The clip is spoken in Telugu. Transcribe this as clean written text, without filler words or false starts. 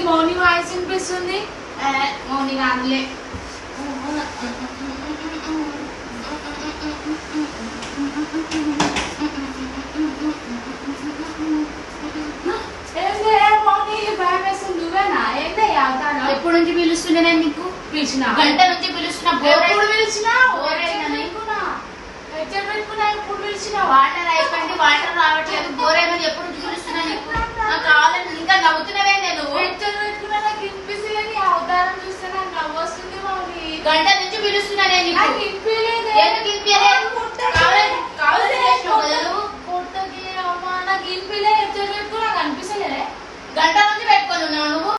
మౌని వాయిస్ వినిపిస్తుంది. మౌని కాదులే. ఎప్పుడు నుంచి పిలుస్తుండే నేను నీకు? పిలిచిన గంట నుంచి పిలుస్తున్నా. ఎప్పుడు పిలిచినా ఎప్పుడు పిలిచినా వాటర్ అయిపోయింది, వాటర్ రావట్లేదు. బోర్ అయిపోయింది. ఎప్పుడు నుంచి పిలుస్తున్నా నీకు? నాకు కావాలని ఇంకా నవ్వుతున్నావే. నేను